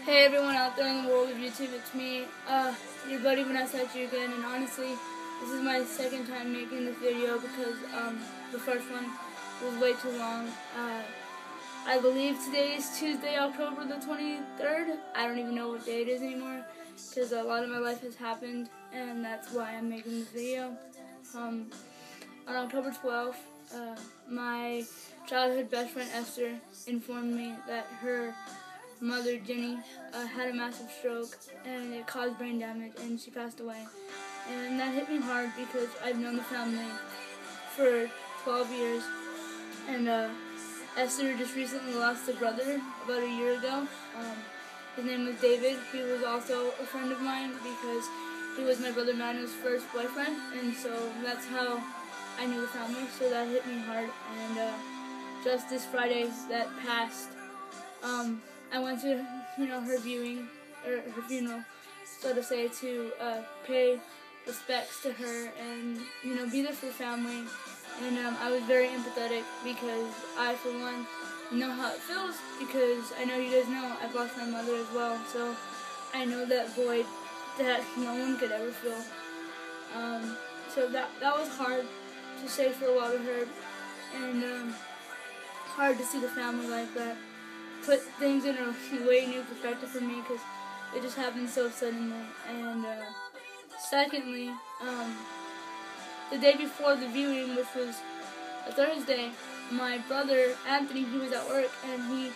Hey everyone out there in the world of YouTube, it's me, your buddy Vanessa at you again, and honestly, this is my second time making this video because the first one was way too long. I believe today is Tuesday, October the 23rd. I don't even know what day it is anymore because a lot of my life has happened, and that's why I'm making this video. On October 12th, my childhood best friend Esther informed me that her mother, Jenny, had a massive stroke and it caused brain damage and she passed away. And that hit me hard because I've known the family for 12 years. And Esther just recently lost a brother about a year ago. His name was David. He was also a friend of mine because he was my brother Manu's first boyfriend. And so that's how I knew the family. So that hit me hard. And just this Friday that passed, I went to, her viewing, or her funeral, so to say, to pay respects to her and, be there for family. And I was very empathetic because I, for one, know how it feels because I know you guys know I've lost my mother as well. So I know that void that no one could ever feel. So that was hard to say for a lot of her, and hard to see the family like that. Put things in a way new perspective for me because it just happened so suddenly. And secondly, the day before the viewing, which was a Thursday, my brother Anthony, he was at work and he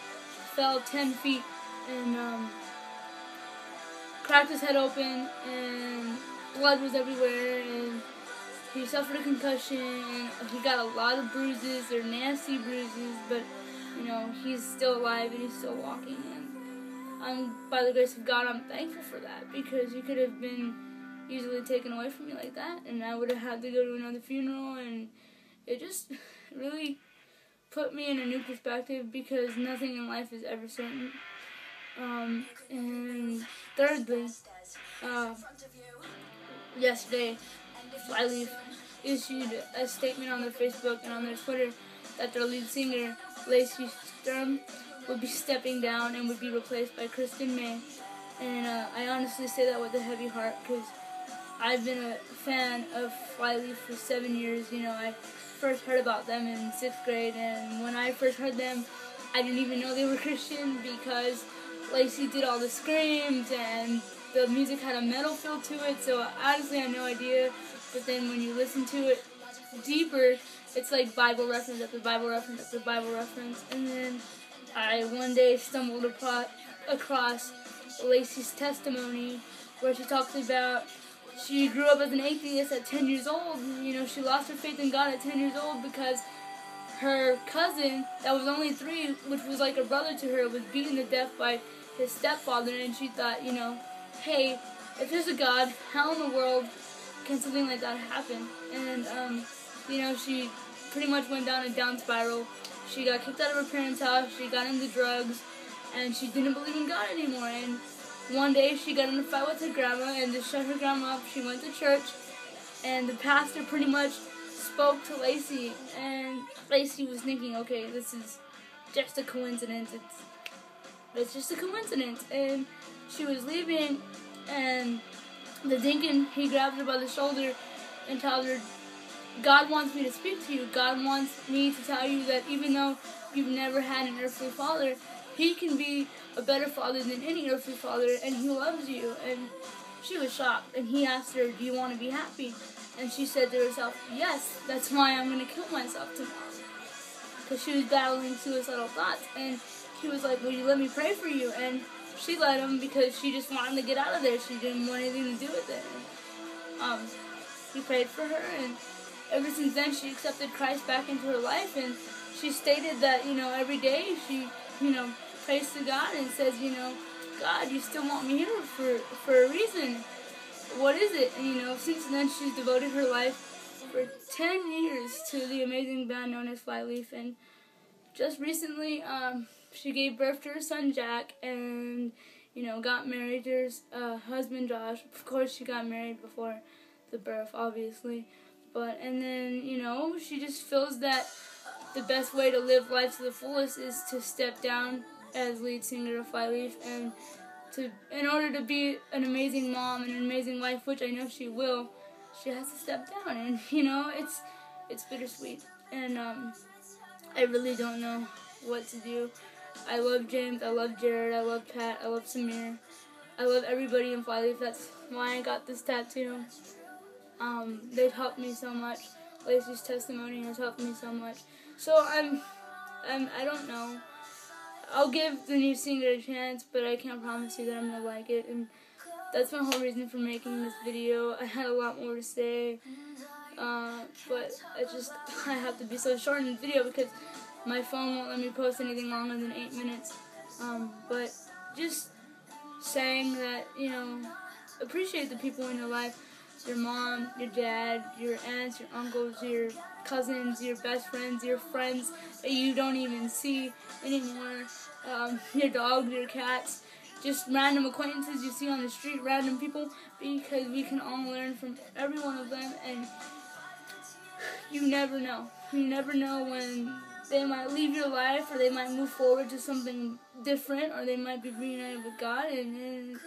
fell 10 feet and cracked his head open and blood was everywhere and he suffered a concussion and he got a lot of bruises. They're nasty bruises, but he's still alive and he's still walking, and by the grace of God, I'm thankful for that because he could have been easily taken away from me like that, and I would have had to go to another funeral, and it just really put me in a new perspective because nothing in life is ever certain. And thirdly, yesterday, Flyleaf issued a statement on their Facebook and on their Twitter that their lead singer, Lacey Sturm, would be stepping down and would be replaced by Kristen May. And I honestly say that with a heavy heart because I've been a fan of Flyleaf for 7 years. I first heard about them in 6th grade, and when I first heard them, I didn't even know they were Christian because Lacey did all the screams and the music had a metal feel to it, so honestly I had no idea. But then when you listen to it deeper, it's like Bible reference after Bible reference after Bible reference. And then I one day stumbled across Lacey's testimony where she talks about she grew up as an atheist at 10 years old. She lost her faith in God at 10 years old because her cousin, that was only 3, which was like a brother to her, was beaten to death by his stepfather. And she thought, hey, if there's a God, how in the world can something like that happen? And, she pretty much went down a down spiral. She got kicked out of her parents' house, she got into drugs, and she didn't believe in God anymore. And one day she got in a fight with her grandma, and to shut her grandma up, she went to church, and the pastor pretty much spoke to Lacey, and Lacey was thinking, okay, this is just a coincidence, it's just a coincidence. And she was leaving, and the deacon, he grabbed her by the shoulder and told her, God wants me to speak to you. God wants me to tell you that even though you've never had an earthly father, he can be a better father than any earthly father, and he loves you. And she was shocked, and he asked her, do you want to be happy? And she said to herself, yes, that's why I'm going to kill myself tomorrow. Because she was battling suicidal thoughts, and he was like, will you let me pray for you? And she let him because she just wanted to get out of there. She didn't want anything to do with it. And, he prayed for her, and ever since then, she accepted Christ back into her life, and she stated that, every day she, prays to God and says, God, you still want me here for a reason. What is it? And, since then, she's devoted her life for 10 years to the amazing band known as Flyleaf, and just recently, she gave birth to her son, Jack, and, got married to her husband, Josh. Of course, she got married before the birth, obviously. And then, she just feels that the best way to live life to the fullest is to step down as lead singer of Flyleaf and in order to be an amazing mom and an amazing wife, which I know she will, she has to step down, and it's bittersweet, and I really don't know what to do. I love James, I love Jared, I love Pat, I love Samir, I love everybody in Flyleaf. That's why I got this tattoo. They've helped me so much. Lacey's testimony has helped me so much. So I don't know. I'll give the new singer a chance, but I can't promise you that I'm gonna like it. And that's my whole reason for making this video. I had a lot more to say, but I have to be so short in the video because my phone won't let me post anything longer than 8 minutes. But just saying that, appreciate the people in your life. Your mom, your dad, your aunts, your uncles, your cousins, your best friends, your friends that you don't even see anymore, your dogs, your cats, just random acquaintances you see on the street, random people, because we can all learn from every one of them, and you never know. You never know when they might leave your life, or they might move forward to something different, or they might be reunited with God, and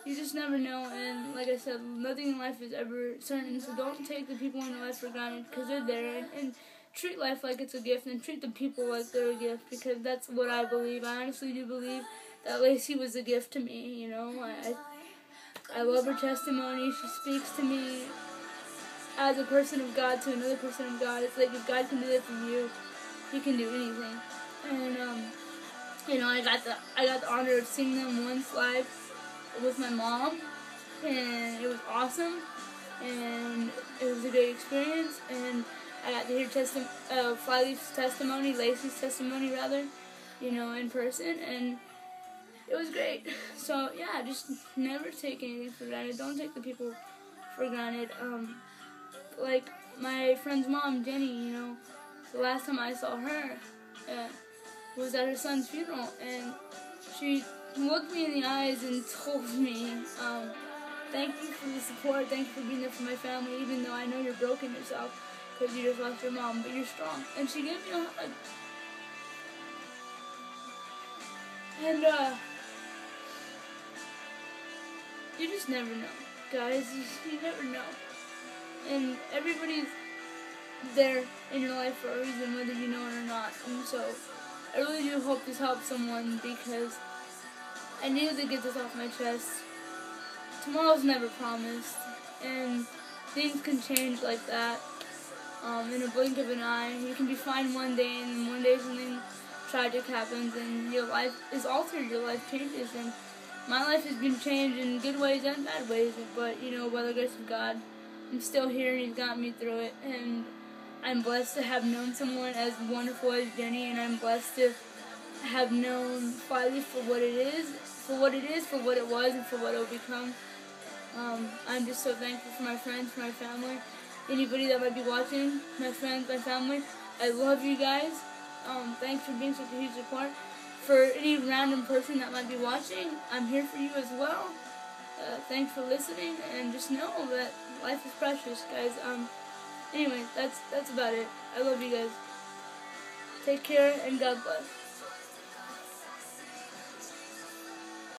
you just never know. And like I said, nothing in life is ever certain, so don't take the people in your life for granted, because they're there, and treat life like it's a gift, and treat the people like they're a gift, because that's what I believe. I honestly do believe that Lacey was a gift to me, I love her testimony. She speaks to me as a person of God to another person of God. It's like if God can do that for you, He can do anything. And I got the honor of seeing them once live with my mom, and it was awesome, and it was a great experience, and I got to hear Flyleaf's testimony, Lacey's testimony rather, in person, and it was great. So yeah, just never take anything for granted. Don't take the people for granted. Like my friend's mom, Jenny, the last time I saw her was at her son's funeral, and she looked me in the eyes and told me, thank you for the support, thank you for being there for my family, even though I know you're broken yourself because you just lost your mom, but you're strong. And she gave me a hug. And you just never know, guys. You never know. And everybody's there in your life for a reason, whether you know it or not. And so I really do hope this helps someone, because I needed to get this off my chest. Tomorrow's never promised, and things can change like that in a blink of an eye. You can be fine one day, and then one day something tragic happens, and your life is altered, your life changes, and my life has been changed in good ways and bad ways, but, by the grace of God, I'm still here, and He's got me through it, and I'm blessed to have known someone as wonderful as Jenny, and I'm blessed to have known Flyleaf for what it is, for what it was, and for what it will become. I'm just so thankful for my friends, for my family, anybody that might be watching, my friends, my family. I love you guys. Thanks for being such a huge support. For any random person that might be watching, I'm here for you as well. Thanks for listening, and just know that life is precious, guys. Anyway, that's about it. I love you guys. Take care, and God bless.